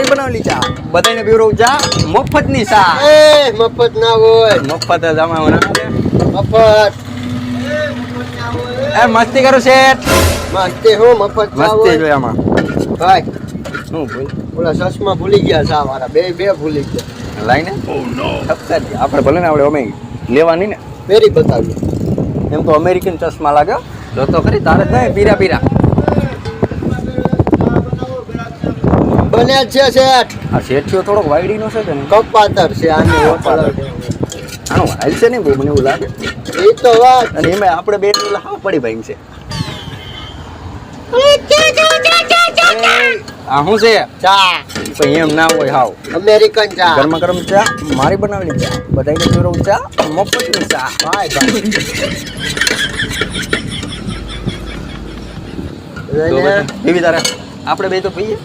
મારી બનાવેલી ચા બધાને પીવડાવું ચા મફતની ચા મફત ના હોય મફત જ આમાં મફત એ મસ્તી કરું શેઠ મસ્તી હું મફત મસ્તી જોઈએ આમાં ભાઈ શું ભૂલ ઓલા ચશ્મા ભૂલી ગયા ચા વાળા બે ભૂલી ગયા લાઈને આપણે ભલે ને આપણે અમે લેવાની ને ફેરી બતાવી એમ તો અમેરિકન ચશ્મા લાગ્યો જોતો ખરી તારે થાય પીરા પીરા બને છે શેઠ આ શેઠિયો થોડોક વાયડીનો છે ને કપાતર છે આને આનું હાલ છે ને બહુ મને એવું લાગે એ તો વાત અને એમાં આપણે બે હા પડી ભાઈ છે આ શું છે ચા પછી એમ ના હોય હાવ અમેરિકન ચા ગરમા ગરમ ચા મારી બનાવેલી ચા બધાને પીવડાવું ચા મફતની ચા પીવી તારે આપણે બે તો પીએ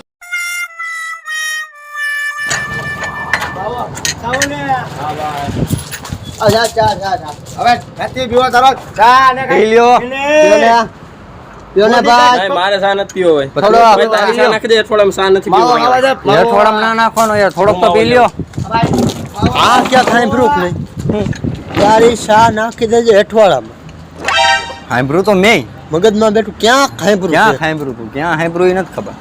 હવે નથી પીવો તારો ચા ને પી લ્યો મારે સા નથી પીવો હોય થોડો તારી સા નાખી દે થોડામાં સા નથી પીવો થોડામાં ના નાખવાનો યાર થોડોક તો પી લ્યો આ ક્યાં ખાઈ પ્રૂફ નહીં તારી શા નાખી દેજે અઠવાડામાં હાંભળું તો મેં મગજમાં બેઠું ક્યાં ખાઈ પ્રૂફ ક્યાં હાંભળું તું ક્યાં હાંભળું એ નથી ખબર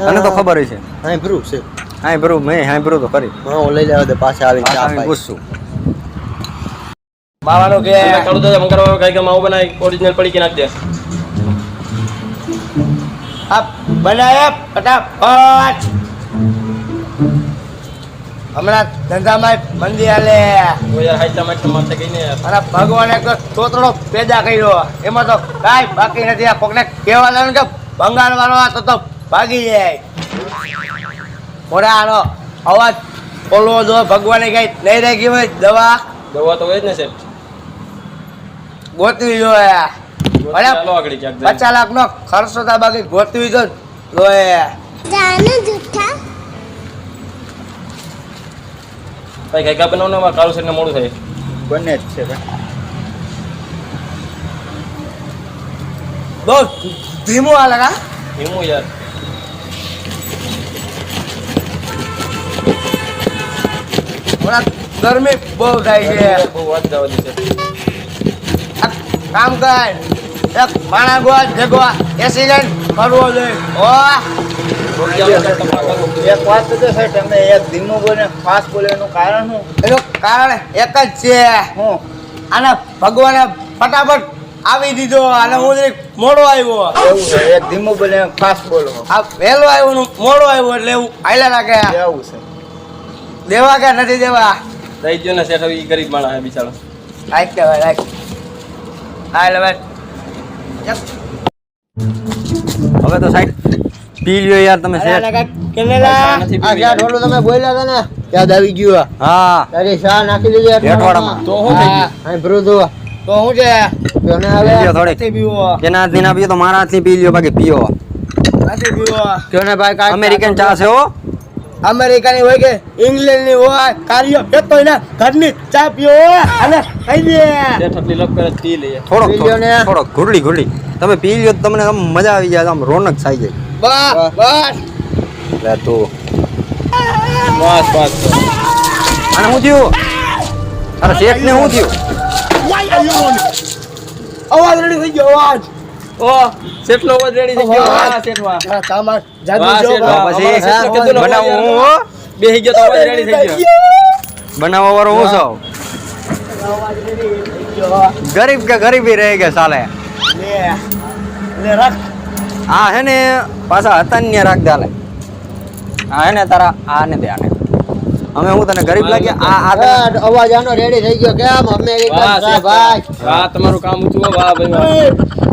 તને તો ખબર છે ખાઈ પ્રૂફ છે હાંભળું મેં હાંભળું તો ખરી હું લઈ લેવા દે પાછા આવીને ચા પાઈ પૂછશું માવાનો કે કરું તો મંગળવાર કઈ કે માવો બનાવી ઓરિજિનલ પડી કે નાખ દે આપ બનાય ફટાફટ હમણાં ધંધામાં મંદી આલે ઓ યાર હાઈ ટમાટર માથે ગઈ ને યાર અને ભગવાને એક તોતડો પેદા કર્યો એમાં તો કાંઈ બાકી નથી આ કોકને કહેવાનું કે ભંગાર વાળો આ તો ભાગી જાય મોડા આનો અવાજ બોલવો જો ભગવાને કઈ નહીં રાખી હોય દવા દવા તો હોય જ ને સેટ ગોતવી જોઈએ ચાલો આગળ ક્યાંક 50 લાખ નો ખર્ચો થાય બાકી ગોતવી જો લોય ભાઈ કઈ કા બનાવવામાં કાળુ સેટ ને મોડું થાય બને જ છે બહુ ધીમું આ લગા ધીમું યાર હમણાં ગરમી બહુ થાય છે બહુ વાત જવા દે છે કામ કર એક માણા ગોળ ભેગો એસી લઈને કરવો જોઈએ ઓ એક વાત તો છે તમે એક ધીમું બોલે ફાસ્ટ બોલે એનું કારણ શું એનું કારણ એક જ છે હું આને ભગવાને ફટાફટ આવી દીધો અને હું જરીક મોડો આવ્યો એવું છે એક ધીમું બોલે ફાસ્ટ બોલો આ વહેલો આવ્યો ને મોડો આવ્યો એટલે એવું આયલા રાખે એવું છે દેવા કે નથી દેવા દઈ ગયો ને સેટ હવે ગરીબ માણસ હે બિચારો રાખ દેવાય રાખ હા લે ભાઈ હવે તો સાઈડ પી લ્યો યાર તમે શેઠ કેનેલા નથી આ જ્યાં ઢોલું તમે બોલ્યા હતા ને યાદ આવી ગયું હા તારી શા નાખી દીધી અઠવાડામાં. તો શું થઈ ગયું? હા ભરું તો શું છે તને હવે પી લ્યો થોડીક. નથી પીવો એના હાથથી ના પીઓ તો મારા હાથથી પી લ્યો બાકી પીઓ નથી પીવો તને ભાઈ કાંઈ અમેરિકન ચા છે હો અમેરિકાની હોય કે ઇંગ્લેન્ડની હોય કાર્ય ફેતો એના ઘરની ચા પીઓ અને કહી દે સેટ આટલી લપ કરે પી લઈએ થોડોક પી લ્યો ને. થોડોક ઘુરડી ઘુરડી તમે પી લ્યો તો તમને આમ મજા આવી જાય આમ રોનક થઈ જાય બસ બસ લે તું બસ બસ અને શું થયું અરે શેઠ ને શું થયું અવાજ રેડી થઈ ગયો અવાજ ઓ સેટ નો અવાજ રેડી થઈ ગયો હા સેટ વાહ આ તામાર જાદુ વાહ, જો શેઠ, વાહ. પછી શેઠનો કીધું ને બનાવું અવાજ હું હો. બેહી ગયો તો અવાજ રેડી થઈ ગયો બનાવવા વાળો હું છું અવાજ રેડી થઈ ગયો ગરીબ કે ગરીબી રહી ગયા સાલે લે રાખ આ હે ને પાછા હતા ને રાખ દાલે આ હે ને તારા આ ને દે આને અમે હું તને ગરીબ લાગ્યા આ અવાજ આનો રેડી થઈ ગયો કેમ અમેરિકન વાહ ચા શેઠ ભાઈ વાહ તમારું કામ ઊંચું હો વાહ ભાઈ વાહ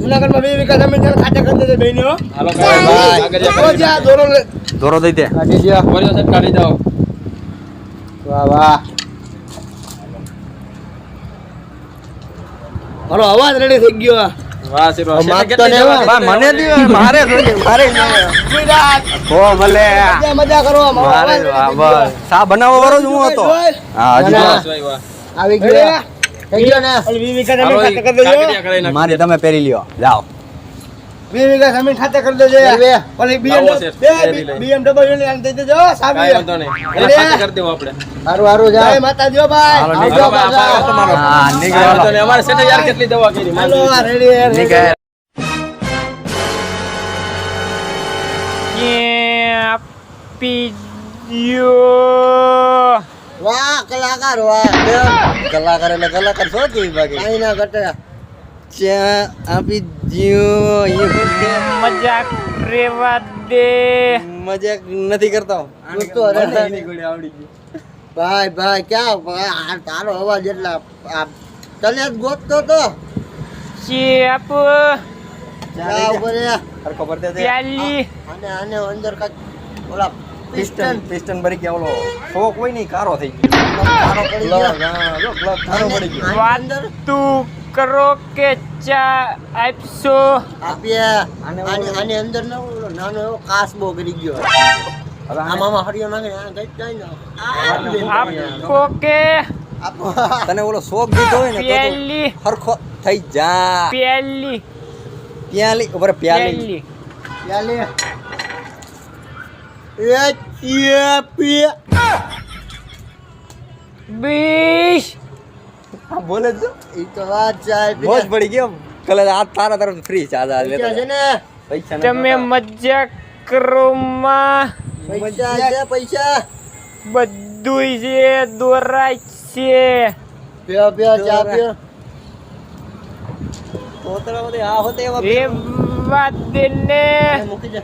જુનાગઢમાં 2 વીઘા જમીન છે ખાતે કરી દેજે બેનો હાલો ભાઈ. આગળ ઓ જા દોરો લે દોરો દઈ દે કાઢી દે બોલ્યો સેટ કાઢી જાઓ વાહ વાહ મારો અવાજ રેડી થઈ ગયો વાહ શેઠ વાહ માગ શેઠે તો કેટલી લેવા. જવા બા, મને દી મારે જોઈએ, મારે ગુજરાત ઓ ભલે મજા કરો મારો મારે અવાજ વાહ, રેડી થઈ ગયો. બસ સા બનાવવા વાળો જ હું હતો હા હજી ના, તો. બસ ભાઈ વાહ આવી ગયો થઈ ગયો ને 2 વીઘા જમીન હાલો ખાતે કરી દેજો કાકડિયા કરાઈ નાખ મારી તમે પહેરી લ્યો જાઓ 20 વીઘા જમીન ખાતે કરી દેજે ઓલી લાવો છે, રેડી લઈ. BMW ની આને દઈ દેજો કાંઈ સાબી વાંધો નહીં એટલે ખાતે કરી દેવું આપણે હારું જા જય માતાજી હો ભાઈ હાલો, આવજો નીકળો, પાછા. હા, તમારો. હા કાંઈ નીકળો વાંધો નહીં. અમારે શેઠે યાર કેટલી દવા કરી હાલો આ રેડી નીકળ વાહ કલાકાર વાહ કલાકાર એટલે કલાકાર છો તું બાકી કઈ ના ઘટે ચા આપી દ્યો એ શું છે? મજાક રેવા દે મજાક નથી કરતો દોસ્તો, અરે આવડી ગયું ભાઈ ભાઈ ક્યાં ભાઈ, આ તારો અવાજ એટલા આ તને જ ગોતતો તો ચેપ ક્યાં ઉપર એ? હરખો ભરતે તે પ્યાલી આને આને અંદર કાંઈક ઓલા પિસ્ટન પિસ્ટન ભરી કે ઓલો શોક હોય ને ઈ કારો થઈ તારો પડી ગયો ગયો. હા જો ગ્લવ કારો પડી ગયો આની અંદર તું કરો કે ચા આપશો આપીએ આને આની અંદર ના ઓલો નાનો એવો કાસબો કરી ગયો હવે આને આમાં હરિયો નાખે આ ગઈ જાય ને આપો કે આપો તને ઓલો શોક દીધો હોય ને તો પ્યાલી તું હરખો થઈ જા પ્યાલી પ્યાલી ઉપર પ્યાલી પ્યાલી ચાલે એ ચીપી બીસ હા બોલે જ ઈ તો વાત જાય મોજ પડી ગયો કલે આ તારા તરફ ફ્રી છે આજા પૈસા છે ને પૈસા તમે મજાક કરો માં પૈસા છે પૈસા બધુંય છે દોરાય છે પીઓ પીઓ ચા પીઓ પોતરા બધે આ હોતે એવા રેવા દે ને મૂકી દે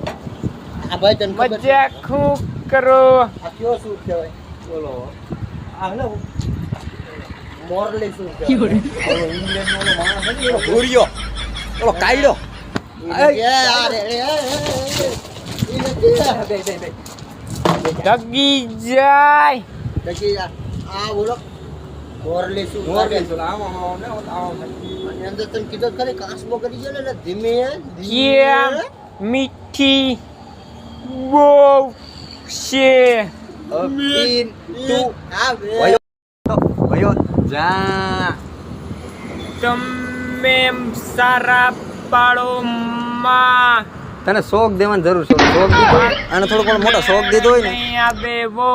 આ ભાઈ તને ખબર છે? મજાક હું કરો આ કયો શું કહેવાય બોલો આ ને મોરલી શું કહેવાય ઓલો ઇંગ્લેન્ડ નો ઓલો માણસ નથી ઓલો ભૂરિયો ઓલો કાયડો એ આ રે એ ઈ નથી ડગી જાય દેખી આ બોલો મોરલી શું મોરલી કહેવાય? આમ આમ આમ આની અંદર તને કીધું ખરી કાસબો કરી ગયો ને એટલે ધીમે કેમ મીઠી બહુ છે અપીન તું આ બે ભયો જા તમે સારા પાડો માં તને શોક દેવાની જરૂર છે શોક દીધો હોય, આને થોડો પણ મોટો શોક દીધો હોય ને બેવો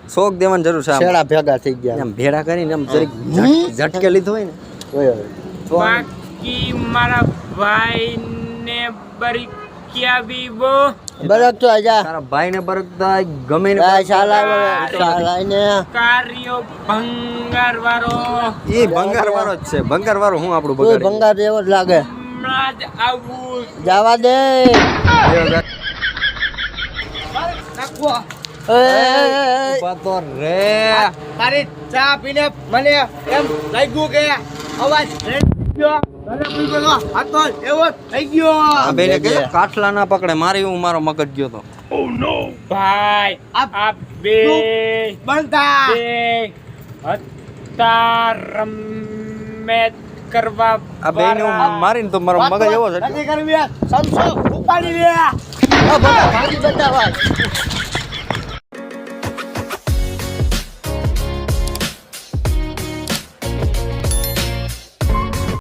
શોક દેવાની જરૂર છે આમ. શેડા ભેગા થઈ ગયા આમ ભેડા કરીને આમ જરીક ઝટકે લીધો હોય ને ઓય ઓય તો આમ બાકી મારા ભાઈ ને બરિક્યા બીવો બરક તો આજા તારા ભાઈને બરકતા ગમે ને આ શાલા ને કાર્યો ભંગાર વાળો એ ભંગાર વાળો જ છે ભંગાર વાળો હું આપણું કોઈ બગાડી ભંગાર જેવો જ લાગે હમણાં જ આવું જવા દે ઉભા તો રે તારી ચા પીને મને એમ લાગ્યું કે અવાજ ગયો મને કોઈ બોલો હતો એવો થઈ ગયો આ બેને કે કાઠલા ના પકડે મારી હું મારો મગજ ગયો તો ભાઈ આ બે બનતા બે હતા રમેત કરવા આ બેને હું મારીને તો મારો મગજ એવો છે નથી કરવી સમસો ઉપાડી લે ભાગી બતાવા